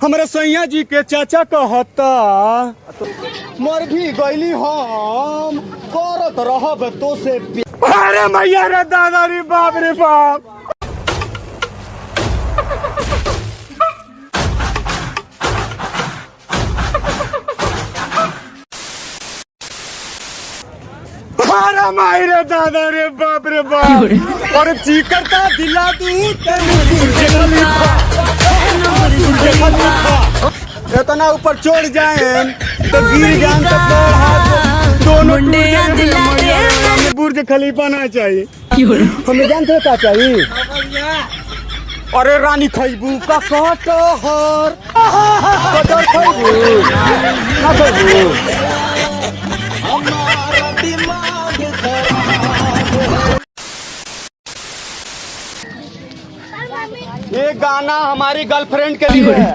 हमारे सैया जी के चाचा कहता मर भी गईली हम करत रहब तो से। अरे मैया रे दादा रे बाप रे बाप। अरे माई रे दादा रे बाप रे बाप। और चीकरता दिला दूं इतना ऊपर चढ़ जाए तो गिर जान तो दोनों हमें बुर्ज खलीफा ना चाहिए। हमें जानते क्या चाहिए? अरे रानी खैबू का कटहर कटहर खैबू ना खैबू। ये गाना हमारी गर्लफ्रेंड के लिए है।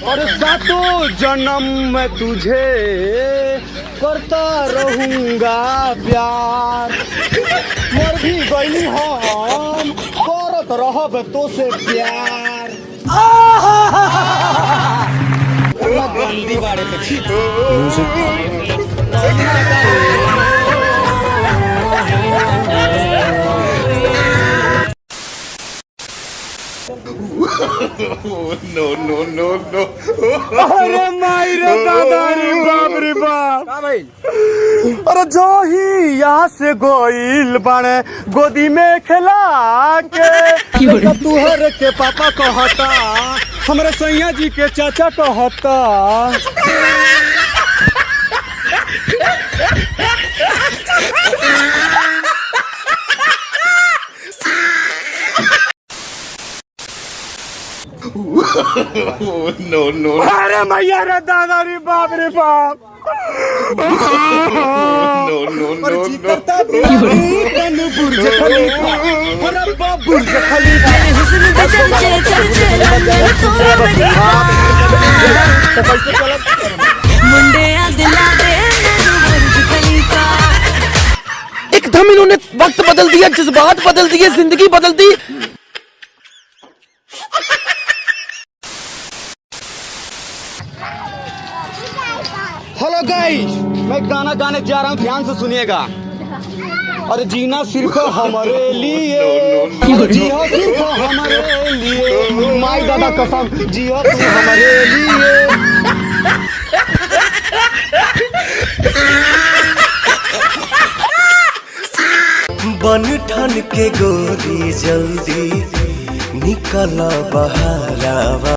और सातों जन्म में तुझे करता रहूंगा प्यार। मर भी गईली हम करत रहब तो से प्यार। गंदी बाड़े नो। अरे माई रे दादा रे बाप रे बाप। अरे जो ही यहाँ से गोइल बाणे गोदी में खिला के तुहर के पापा कहता हमारे सैया जी के चाचा कहता। नो। अरे मैया रे दादा रे बाप रे बाप। नो। एकदम इन्होंने वक्त बदल दिया, जज्बात बदल दिए, जिंदगी बदल दी। हेलो गाइस, मैं गाना गाने जा रहा हूँ, ध्यान से सुनिएगा। और जीना सिर्फ हमारे लिए, जियो सिर्फ हमारे लिए, माई दादा कसम जियो तुम हमारे लिए। बन ठन के गोरी जल्दी निकल बहरावा।